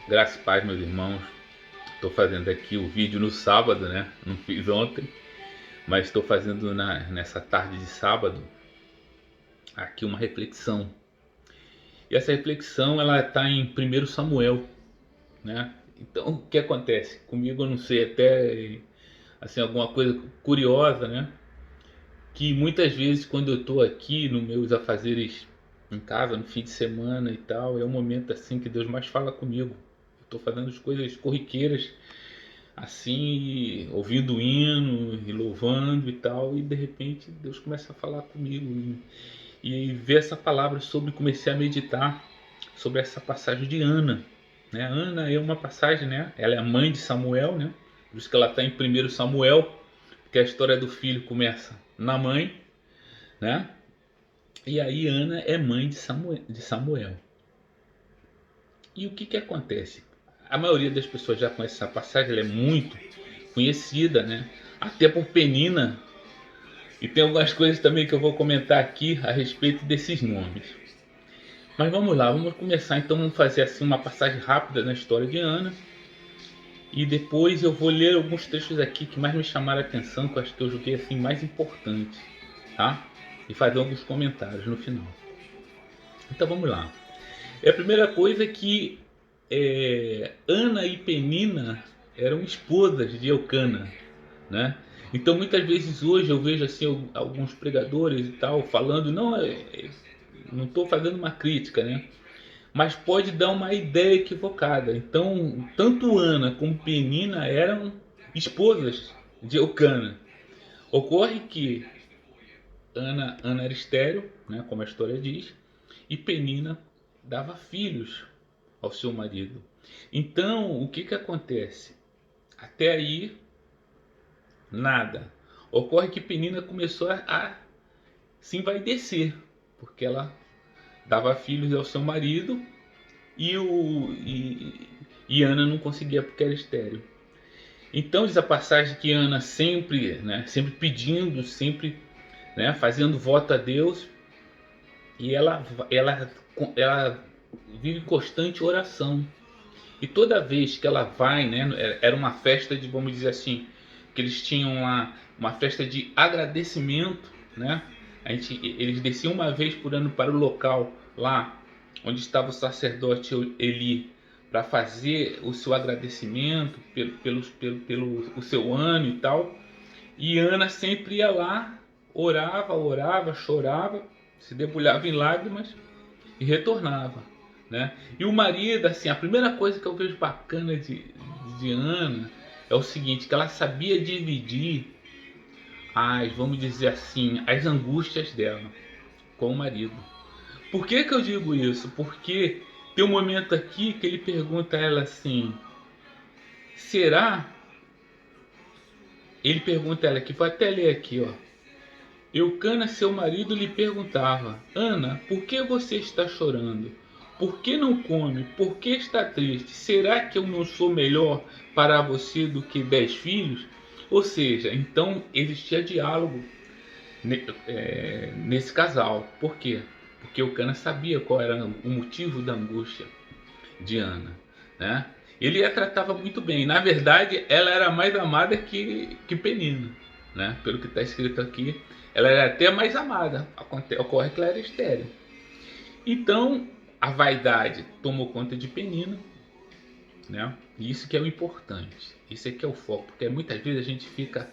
Graças a paz, meus irmãos. Estou fazendo aqui o vídeo no sábado, né? Não fiz ontem, mas estou fazendo nessa tarde de sábado aqui uma reflexão. E essa reflexão ela está em 1 Samuel, né? Então, o que acontece? Comigo eu não sei, até assim alguma coisa curiosa, né? Que muitas vezes quando eu estou aqui nos meus afazeres em casa, no fim de semana e tal, é um momento assim que Deus mais fala comigo. Eu estou fazendo as coisas corriqueiras assim, ouvindo hino e louvando e tal, e de repente Deus começa a falar comigo e ver essa palavra sobre, comecei a meditar sobre essa passagem de Ana, né? Ana é uma passagem, né? Ela é a mãe de Samuel, né? Por isso que ela está em 1 Samuel, porque a história do filho começa na mãe, né? E aí Ana é mãe de Samuel. E o que que acontece? A maioria das pessoas já conhece essa passagem, ela é muito conhecida, né? Até por Penina. E tem algumas coisas também que eu vou comentar aqui a respeito desses nomes. Mas vamos lá, vamos começar então, vamos fazer assim uma passagem rápida na história de Ana. E depois eu vou ler alguns textos aqui que mais me chamaram a atenção, que eu acho que eu julguei assim mais importantes, tá? E fazer alguns comentários no final. Então vamos lá. A primeira coisa é que Ana e Penina eram esposas de Eucana, né? Então muitas vezes hoje eu vejo assim alguns pregadores e tal falando, não estou fazendo uma crítica, né? Mas pode dar uma ideia equivocada. Então tanto Ana como Penina eram esposas de Eucana. Ocorre que Ana era estéril, né, como a história diz, e Penina dava filhos ao seu marido. Então o que que acontece? Até aí nada. Ocorre que Penina começou a se envaidecer, porque ela dava filhos ao seu marido e Ana não conseguia porque era estéril. Então diz a passagem que Ana sempre, né, sempre pedindo, sempre, né, fazendo voto a Deus, e ela vive em constante oração. E toda vez que ela vai, né, era uma festa de, vamos dizer assim, que eles tinham uma festa de agradecimento, né? Eles desciam uma vez por ano para o local lá onde estava o sacerdote Eli para fazer o seu agradecimento pelo o seu ano e tal. E Ana sempre ia lá, orava, chorava, se debulhava em lágrimas e retornava, né? E o marido, assim, a primeira coisa que eu vejo bacana de Ana é o seguinte, que ela sabia dividir vamos dizer assim, as angústias dela com o marido. Por que que eu digo isso? Porque tem um momento aqui que ele pergunta a ela assim, será? Ele pergunta a ela, que vou até ler aqui, ó. Eucana, seu marido, lhe perguntava: Ana, por que você está chorando? Por que não come? Por que está triste? Será que eu não sou melhor para você do que 10 filhos? Ou seja, então existia diálogo nesse casal. Por quê? Porque Eucana sabia qual era o motivo da angústia de Ana, né? Ele a tratava muito bem. Na verdade, ela era mais amada que Penina, né? Pelo que está escrito aqui, ela era até mais amada. Ocorre que ela era estéril. Então, a vaidade tomou conta de Penina, né? E isso que é o importante. Isso é que é o foco, porque muitas vezes a gente fica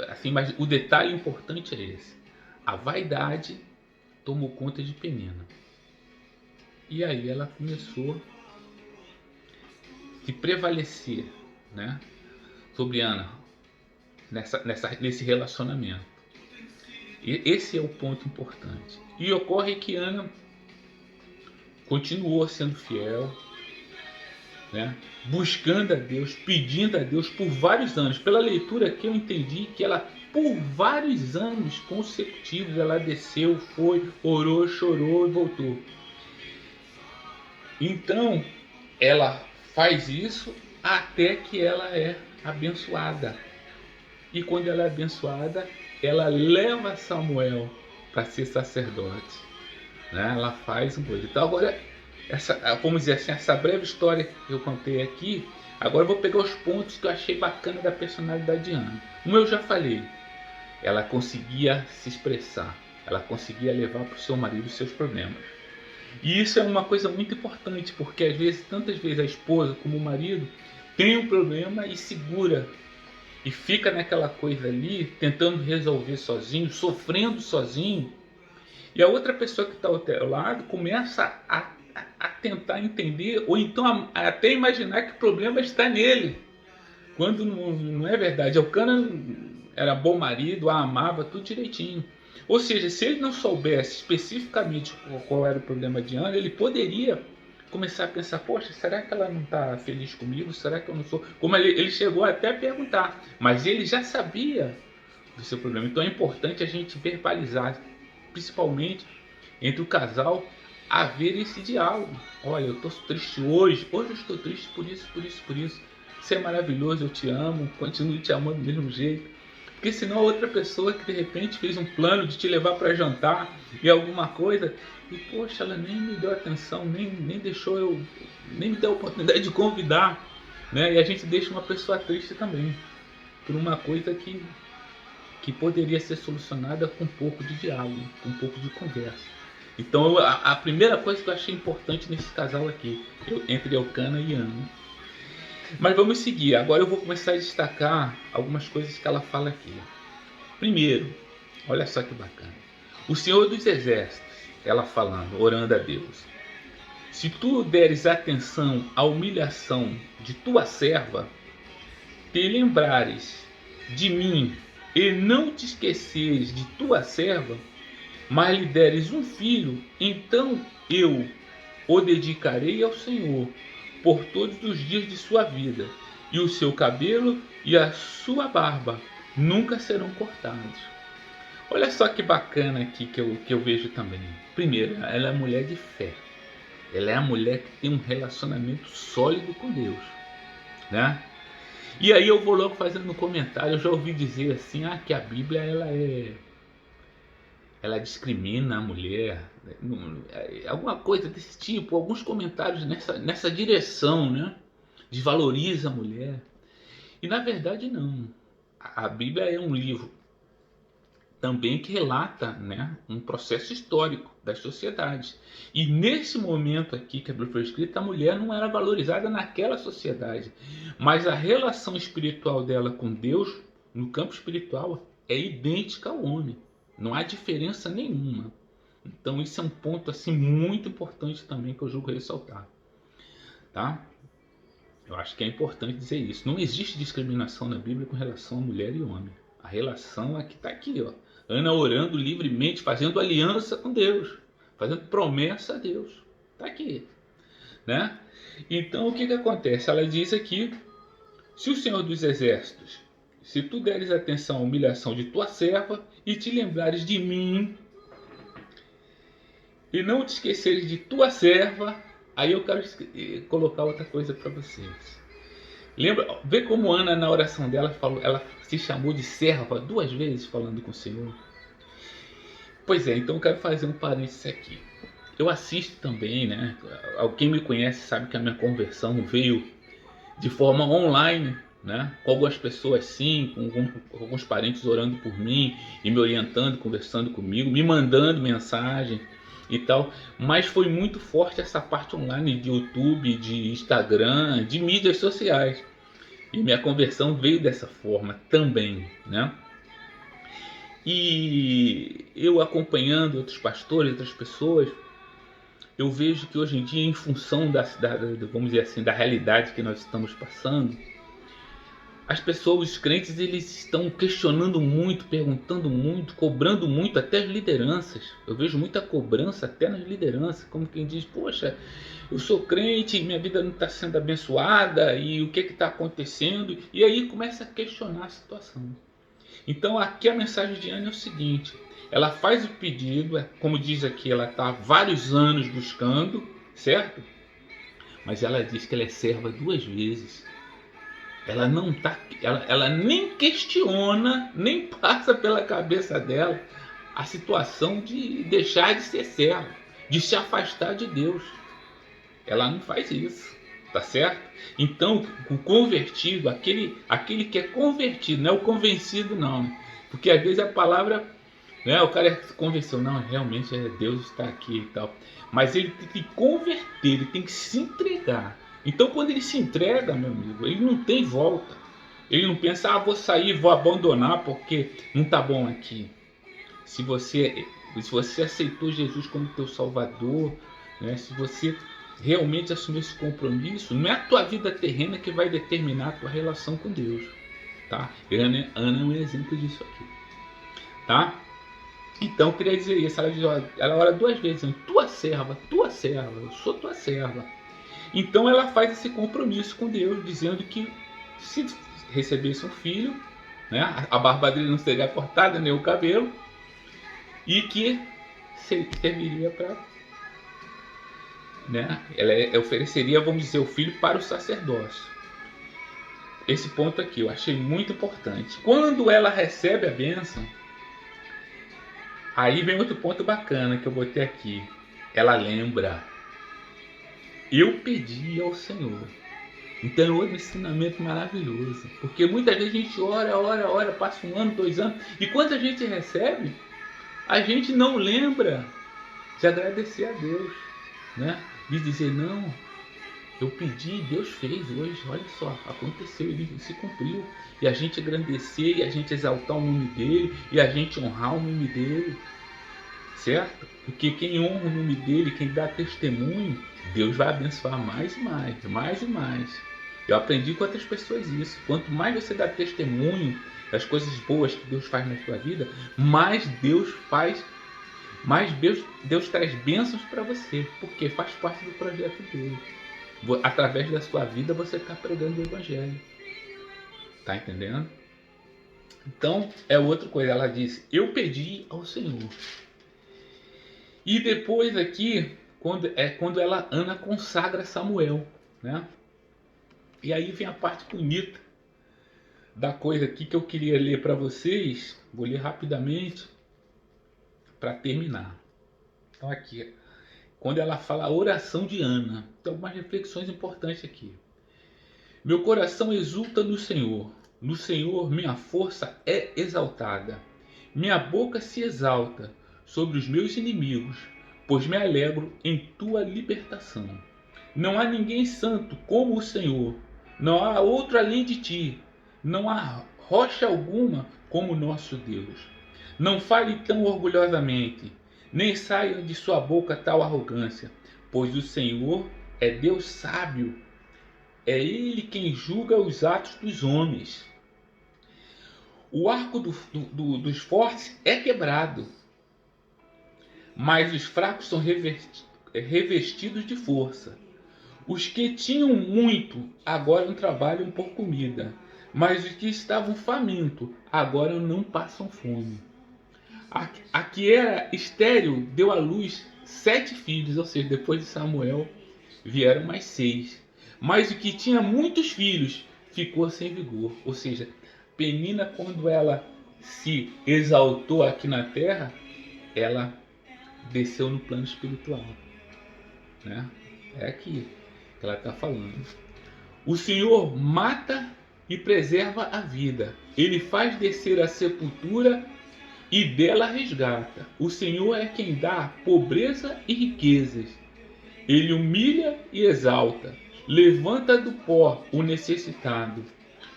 assim, mas o detalhe importante é esse. A vaidade tomou conta de Penina. E aí ela começou a se prevalecer, né, sobre Ana nesse relacionamento. E esse é o ponto importante. E ocorre que Ana continuou sendo fiel, né, buscando a Deus, pedindo a Deus por vários anos. Pela leitura aqui eu entendi que ela, por vários anos consecutivos, ela desceu, foi, orou, chorou e voltou. Então ela faz isso até que ela é abençoada. E quando ela é abençoada, ela leva Samuel para ser sacerdote, né? Ela faz um coisa. Então agora vamos dizer assim, essa breve história que eu contei aqui. Agora eu vou pegar os pontos que eu achei bacana da personalidade de Ana. Como eu já falei, ela conseguia se expressar, ela conseguia levar para o seu marido os seus problemas. E isso é uma coisa muito importante, porque às vezes, tantas vezes a esposa como o marido tem um problema e segura e fica naquela coisa ali, tentando resolver sozinho, sofrendo sozinho, e a outra pessoa que está ao teu lado começa a tentar entender, ou então até imaginar que o problema está nele, quando não é verdade. Elcana era bom marido, a amava, tudo direitinho. Ou seja, se ele não soubesse especificamente qual era o problema de Ana, ele poderia começar a pensar, poxa, será que ela não está feliz comigo? Será que eu não sou? Como ele chegou até a perguntar, mas ele já sabia do seu problema. Então é importante a gente verbalizar, principalmente entre o casal, haver esse diálogo. Olha, eu estou triste hoje eu estou triste por isso, por isso, por isso. Isso é maravilhoso, eu te amo, continuo te amando do mesmo jeito. Porque senão a outra pessoa que de repente fez um plano de te levar para jantar e alguma coisa, e poxa, ela nem me deu atenção, nem deixou eu, nem me deu a oportunidade de convidar, né? E a gente deixa uma pessoa triste também, por uma coisa que poderia ser solucionada com um pouco de diálogo, com um pouco de conversa. Então a primeira coisa que eu achei importante nesse casal aqui, entre Elcana e Ana. Mas vamos seguir, agora eu vou começar a destacar algumas coisas que ela fala aqui. Primeiro, olha só que bacana. O Senhor dos Exércitos, ela falando, orando a Deus. Se tu deres atenção à humilhação de tua serva, te lembrares de mim e não te esqueceres de tua serva, mas lhe deres um filho, então eu o dedicarei ao Senhor por todos os dias de sua vida, e o seu cabelo e a sua barba nunca serão cortados. Olha só que bacana aqui que eu vejo também. Primeiro, ela é mulher de fé. Ela é a mulher que tem um relacionamento sólido com Deus, né? E aí eu vou logo fazendo um comentário. Eu já ouvi dizer assim, que a Bíblia ela discrimina a mulher, alguma coisa desse tipo, alguns comentários nessa direção, né? Desvaloriza a mulher. E na verdade não. A Bíblia é um livro também que relata, né, um processo histórico das sociedades. E nesse momento aqui que a Bíblia foi escrita, a mulher não era valorizada naquela sociedade. Mas a relação espiritual dela com Deus, no campo espiritual, é idêntica ao homem. Não há diferença nenhuma. Então isso é um ponto assim muito importante também que eu julgo ressaltar. Tá? Eu acho que é importante dizer isso. Não existe discriminação na Bíblia com relação a mulher e homem. A relação é que está aqui, ó. Ana orando livremente, fazendo aliança com Deus, fazendo promessa a Deus. Está aqui, né? Então o que acontece? Ela diz aqui: se o Senhor dos Exércitos, se tu deres atenção à humilhação de tua serva e te lembrares de mim e não te esqueceres de tua serva, aí eu quero colocar outra coisa para vocês. Lembra, vê como Ana na oração dela falou, ela se chamou de serva 2 vezes falando com o Senhor. Pois é, então eu quero fazer um parênteses aqui. Eu assisto também, né? Quem me conhece sabe que a minha conversão veio de forma online, né? Com algumas pessoas sim, com alguns parentes orando por mim e me orientando, conversando comigo, me mandando mensagem e tal, mas foi muito forte essa parte online de YouTube, de Instagram, de mídias sociais. E minha conversão veio dessa forma também, né? E eu acompanhando outros pastores, outras pessoas, eu vejo que hoje em dia, em função vamos dizer assim, da realidade que nós estamos passando, as pessoas, os crentes, eles estão questionando muito, perguntando muito, cobrando muito, até as lideranças. Eu vejo muita cobrança até nas lideranças, como quem diz, poxa, eu sou crente, minha vida não está sendo abençoada, e o que está acontecendo? E aí começa a questionar a situação. Então aqui a mensagem de Ana é o seguinte, ela faz o pedido, como diz aqui, ela está há vários anos buscando, certo? Mas ela diz que ela é serva 2 vezes. Ela não tá, ela nem questiona, nem passa pela cabeça dela a situação de deixar de ser serva, de se afastar de Deus. Ela não faz isso, tá certo? Então, o convertido, aquele que é convertido, não é o convencido não, porque às vezes a palavra, né, o cara se convenceu, não, realmente Deus está aqui e tal, mas ele tem que converter, ele tem que se entregar. Então, quando ele se entrega, meu amigo, ele não tem volta. Ele não pensa, vou sair, vou abandonar porque não tá bom aqui. Se você aceitou Jesus como teu Salvador, né, se você realmente assumiu esse compromisso, não é a tua vida terrena que vai determinar a tua relação com Deus, tá? Ana é um exemplo disso aqui, tá? Então, eu queria dizer isso. Ela ora duas vezes, tua serva, eu sou tua serva. Então, ela faz esse compromisso com Deus, dizendo que se recebesse um filho, né, a barba dele não seria cortada, nem o cabelo, e que serviria para, né, ela ofereceria, vamos dizer, o filho para o sacerdócio. Esse ponto aqui eu achei muito importante. Quando ela recebe a bênção, aí vem outro ponto bacana que eu botei aqui. Ela lembra: eu pedi ao Senhor. Então é outro ensinamento maravilhoso. Porque muitas vezes a gente ora, passa 1 ano, 2 anos, e quando a gente recebe, a gente não lembra de agradecer a Deus, né? De dizer, não, eu pedi, Deus fez hoje, olha só, aconteceu, ele se cumpriu. E a gente agradecer, e a gente exaltar o nome dele, e a gente honrar o nome dele, certo? Porque quem honra o nome dele, quem dá testemunho, Deus vai abençoar mais e mais, mais e mais. Eu aprendi com outras pessoas isso. Quanto mais você dá testemunho das coisas boas que Deus faz na sua vida, mais Deus faz, mais Deus traz bênçãos para você, porque faz parte do projeto dele. Através da sua vida você está pregando o evangelho. Tá entendendo? Então é outra coisa. Ela disse: eu pedi ao Senhor. E depois aqui, quando Ana consagra Samuel, né? E aí vem a parte bonita da coisa aqui que eu queria ler para vocês. Vou ler rapidamente para terminar. Então aqui, quando ela fala a oração de Ana, tem algumas reflexões importantes aqui. Meu coração exulta no Senhor minha força é exaltada. Minha boca se exalta sobre os meus inimigos, pois me alegro em tua libertação. Não há ninguém santo como o Senhor, não há outro além de ti, não há rocha alguma como nosso Deus. Não fale tão orgulhosamente, nem saia de sua boca tal arrogância, pois o Senhor é Deus sábio, é Ele quem julga os atos dos homens. O arco dos fortes é quebrado, mas os fracos são revestidos de força. Os que tinham muito agora não trabalham por comida, mas os que estavam famintos agora não passam fome. A que era estéril deu à luz 7 filhos, ou seja, depois de Samuel vieram mais 6. Mas o que tinha muitos filhos ficou sem vigor, ou seja, Penina, quando ela se exaltou aqui na terra, ela desceu no plano espiritual, né? É aqui que ela está falando. O Senhor mata e preserva a vida. Ele faz descer a sepultura e dela resgata. O Senhor é quem dá pobreza e riquezas. Ele humilha e exalta. Levanta do pó o necessitado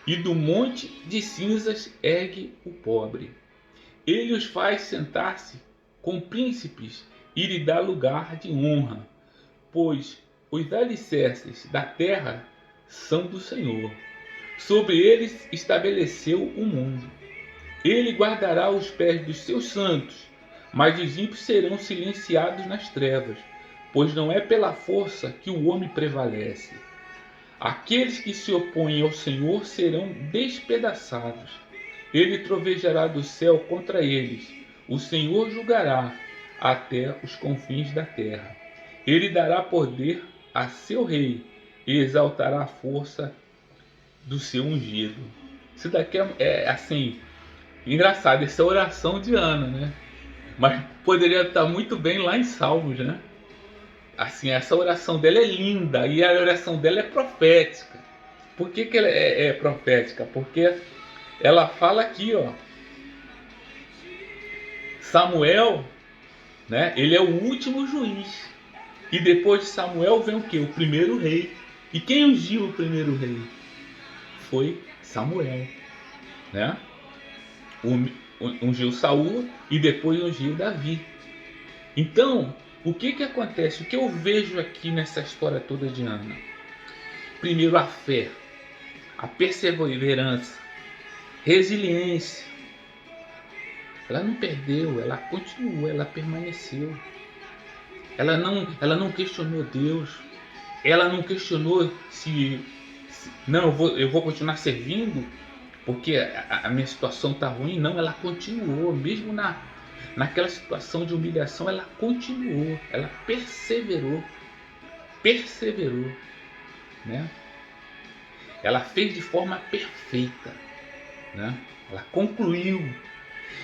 e do monte de cinzas ergue o pobre. Ele os faz sentar-se com príncipes e lhe dá lugar de honra, pois os alicerces da terra são do Senhor. Sobre eles estabeleceu o mundo. Ele guardará os pés dos seus santos, mas os ímpios serão silenciados nas trevas, pois não é pela força que o homem prevalece. Aqueles que se opõem ao Senhor serão despedaçados. Ele trovejará do céu contra eles. O Senhor julgará até os confins da terra. Ele dará poder a seu rei e exaltará a força do seu ungido. Isso daqui é assim, engraçado. Essa é a oração de Ana, né? Mas poderia estar muito bem lá em Salmos, né? assim, essa oração dela é linda e a oração dela é profética. Por que ela é profética? Porque ela fala aqui, ó, Samuel, né? Ele é o último juiz. E depois de Samuel vem o quê? O primeiro rei. E quem ungiu o primeiro rei? Foi Samuel, né? Ungiu Saul e depois ungiu Davi. Então, o que acontece? O que eu vejo aqui nessa história toda de Ana? Primeiro, a fé, a perseverança, resiliência. Ela não perdeu, ela continuou, ela permaneceu. Ela não questionou Deus. Ela não questionou se não, eu vou continuar servindo porque a minha situação está ruim. Não, ela continuou, mesmo naquela situação de humilhação, ela continuou, ela perseverou, né? Ela fez de forma perfeita, né? Ela concluiu.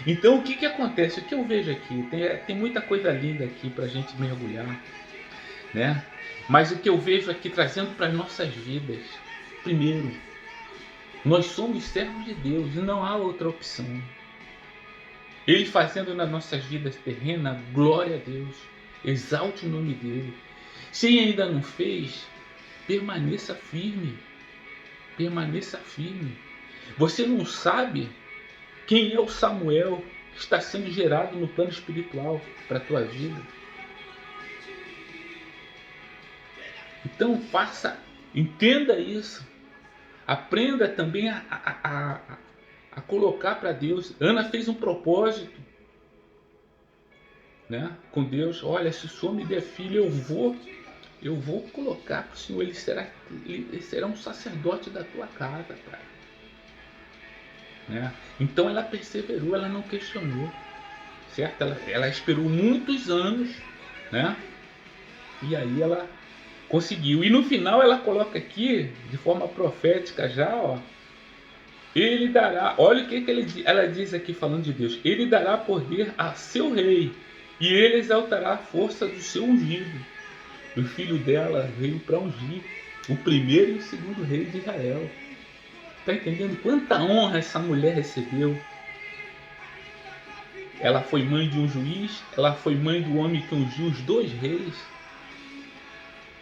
Então o que acontece? O que eu vejo aqui, tem muita coisa linda aqui para a gente mergulhar, né? Mas o que eu vejo aqui trazendo para as nossas vidas, primeiro, nós somos servos de Deus e não há outra opção. Ele fazendo nas nossas vidas terrenas, glória a Deus, exalte o nome dele. Se ainda não fez, permaneça firme, permaneça firme. Você não sabe quem é o Samuel que está sendo gerado no plano espiritual para a tua vida. Então entenda isso. Aprenda também a colocar para Deus. Ana fez um propósito, né, com Deus. Olha, se o Senhor me der filho, eu vou colocar para o Senhor. Ele será um sacerdote da tua casa, Pai. Né? Então ela perseverou, ela não questionou, certo? Ela esperou muitos anos, né? E aí ela conseguiu. E no final ela coloca aqui, de forma profética já, ó, ele dará, olha o que ela diz aqui falando de Deus, ele dará poder a seu rei, e ele exaltará a força do seu ungido. O filho dela veio para ungir o primeiro e o segundo rei de Israel. Está entendendo quanta honra essa mulher recebeu? Ela foi mãe de um juiz, ela foi mãe do homem que ungiu os dois reis,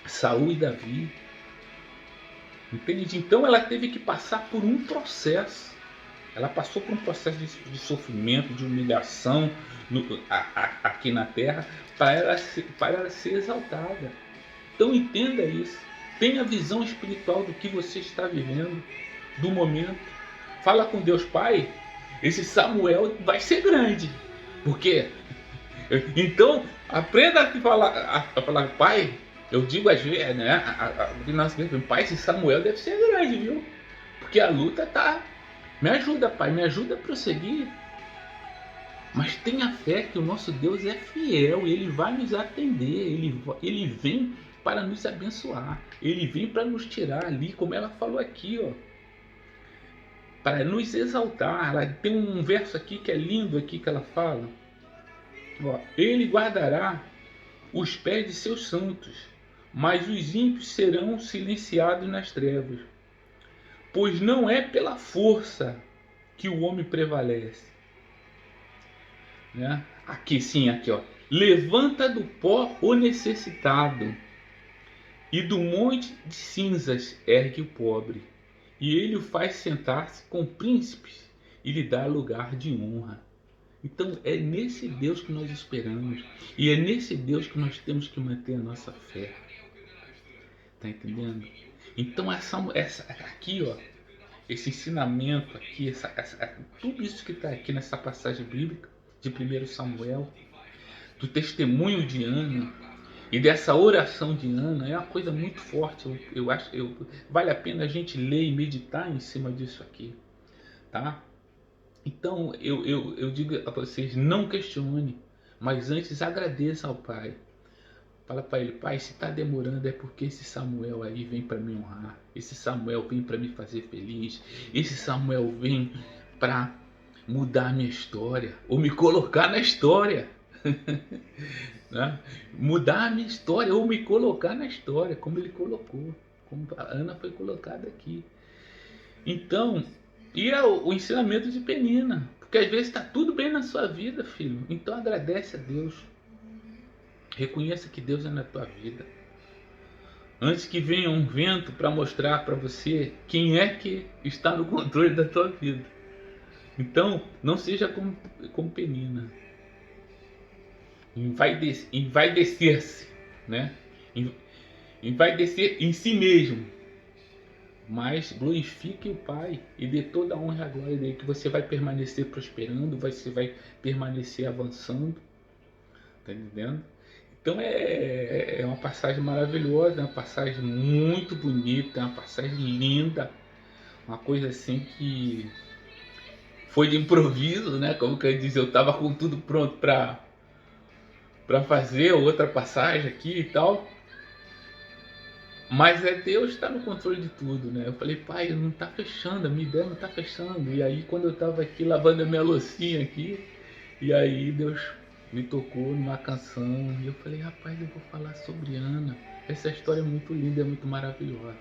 Saul e Davi. Entende? Então ela teve que passar por um processo. Ela passou por um processo de sofrimento, de humilhação aqui na terra para ela ser exaltada. Então entenda isso. Tenha a visão espiritual do que você está vivendo, do momento. Fala com Deus, Pai, esse Samuel vai ser grande. Por quê? Então aprenda a falar, Pai, eu digo às vezes, né? Pai, esse Samuel deve ser grande, viu? Porque a luta tá. Me ajuda, Pai, me ajuda a prosseguir. Mas tenha fé que o nosso Deus é fiel, Ele vai nos atender, Ele vem para nos abençoar, Ele vem para nos tirar ali, como ela falou aqui, ó, para nos exaltar. Ela tem um verso aqui que é lindo aqui que ela fala, ó, Ele guardará os pés de seus santos, mas os ímpios serão silenciados nas trevas. Pois não é pela força que o homem prevalece. Né? Aqui sim, aqui ó. Levanta do pó o necessitado, e do monte de cinzas ergue o pobre. E ele o faz sentar-se com príncipes e lhe dá lugar de honra. Então é nesse Deus que nós esperamos. E é nesse Deus que nós temos que manter a nossa fé. Tá entendendo? Então essa aqui, ó, esse ensinamento aqui, tudo isso que está aqui nessa passagem bíblica de 1 Samuel, do testemunho de Ana e dessa oração de Ana, é uma coisa muito forte. Eu acho que vale a pena a gente ler e meditar em cima disso aqui, tá? Então eu digo a vocês, não questione, mas antes agradeça ao Pai. Fala para ele, Pai, se está demorando é porque esse Samuel aí vem para me honrar. Esse Samuel vem para me fazer feliz. Esse Samuel vem para mudar a minha história, ou me colocar na história. Né? Mudar a minha história ou me colocar na história, como ele colocou, como a Ana foi colocada aqui. Então, e é o ensinamento de Penina, porque às vezes está tudo bem na sua vida, filho. Então agradece a Deus, reconheça que Deus é na tua vida. Antes que venha um vento para mostrar para você quem é que está no controle da tua vida. Então, não seja como Penina. Envaidecer-se, né? Envaidecer em si mesmo. Mas glorifique o Pai e dê toda a honra e a glória dele, que você vai permanecer prosperando, você vai permanecer avançando. Tá entendendo? Então é uma passagem maravilhosa, uma passagem muito bonita, uma passagem linda, uma coisa assim que foi de improviso, né? Como que eu diz, eu estava com tudo pronto para fazer outra passagem aqui e tal. Mas Deus está no controle de tudo, né? Eu falei, pai, não está fechando, a minha ideia não está fechando. E aí quando eu estava aqui lavando a minha loucinha aqui, e aí Deus me tocou numa canção, e eu falei, rapaz, eu vou falar sobre Ana. Essa história é muito linda, é muito maravilhosa.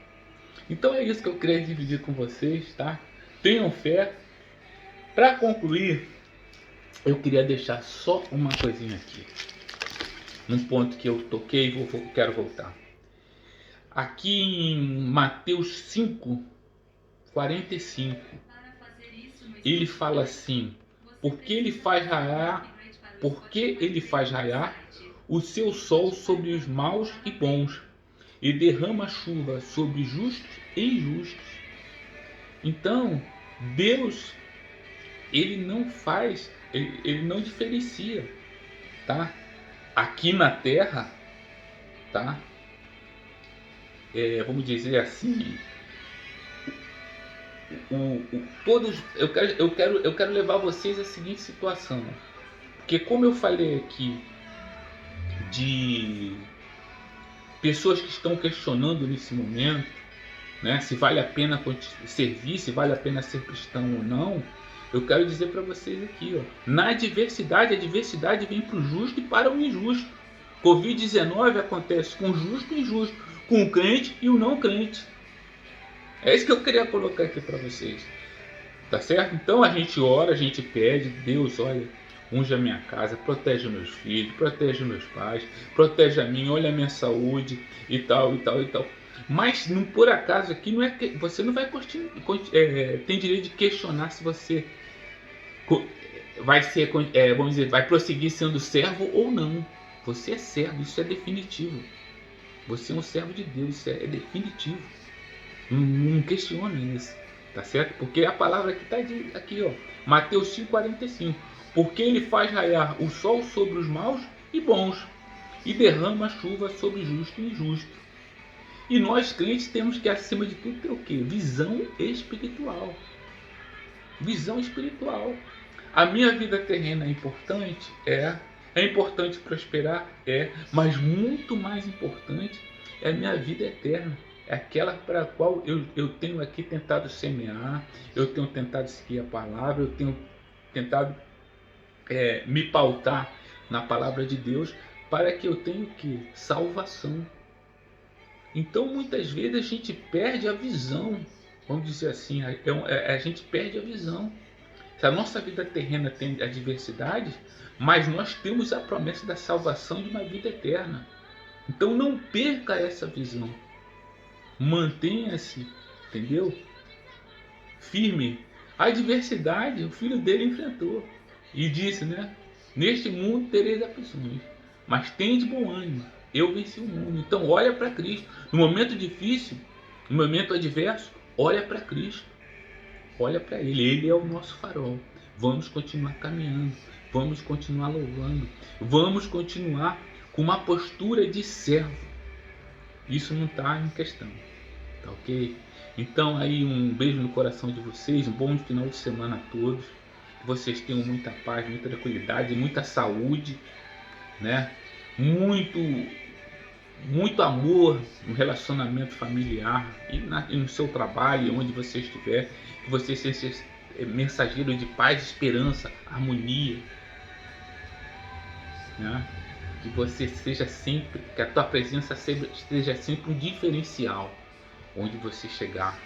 Então é isso que eu queria dividir com vocês, tá? Tenham fé. Para concluir, eu queria deixar só uma coisinha aqui. Num ponto que eu toquei e quero voltar. Aqui em Mateus 5, 45, ele fala assim: porque ele faz raiar o seu sol sobre os maus e bons, e derrama chuva sobre justos e injustos. Então, Deus, ele não faz, ele não diferencia, tá? Aqui na terra, tá? Vamos dizer assim, todos, eu quero levar vocês à seguinte situação, porque como eu falei aqui de pessoas que estão questionando nesse momento, né, se vale a pena servir, se vale a pena ser cristão ou não, eu quero dizer para vocês aqui, ó, na adversidade, a adversidade vem para o justo e para o injusto. Covid-19 acontece com o justo e injusto, com o crente e o não crente. É isso que eu queria colocar aqui para vocês. Tá certo? Então a gente ora, a gente pede, Deus, olha, unge a minha casa, protege meus filhos, protege meus pais, protege a mim, olha a minha saúde e tal, e tal, e tal. Mas não, por acaso aqui não é que você não vai tem direito de questionar se você vai ser, vamos dizer, vai prosseguir sendo servo ou não. Você é servo, isso é definitivo. Você é um servo de Deus, isso é definitivo. Não questiona isso, tá certo? Porque a palavra que está aqui, ó, Mateus 5,45. Porque ele faz raiar o sol sobre os maus e bons, e derrama a chuva sobre justo e injusto. E nós crentes temos que, acima de tudo, ter o quê? Visão espiritual. Visão espiritual. A minha vida terrena é importante? É importante prosperar? Mas muito mais importante é a minha vida eterna. É aquela para a qual eu tenho aqui tentado semear, eu tenho tentado seguir a palavra, eu tenho tentado me pautar na palavra de Deus, para que eu tenha o que? Salvação. Então muitas vezes a gente perde a visão, vamos dizer assim, a gente perde a visão. Se a nossa vida terrena tem adversidades, mas nós temos a promessa da salvação de uma vida eterna. Então não perca essa visão. Mantenha-se, entendeu? Firme. A adversidade, o filho dele enfrentou. E disse, né? Neste mundo tereis aflições, mas tende bom ânimo. Eu venci o mundo. Então olha para Cristo. No momento difícil, no momento adverso, olha para Cristo. Olha para Ele. Ele é o nosso farol. Vamos continuar caminhando. Vamos continuar louvando. Vamos continuar com uma postura de servo. Isso não está em questão. Tá ok? Então aí um beijo no coração de vocês. Um bom final de semana a todos. Que vocês tenham muita paz, muita tranquilidade, muita saúde, né? Muito amor no relacionamento familiar e no seu trabalho, onde você estiver, que você seja mensageiro de paz, esperança, harmonia. né? Que você seja sempre, que a tua presença seja sempre um diferencial onde você chegar,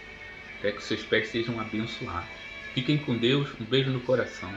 até que seus pés sejam abençoados. Fiquem com Deus, um beijo no coração.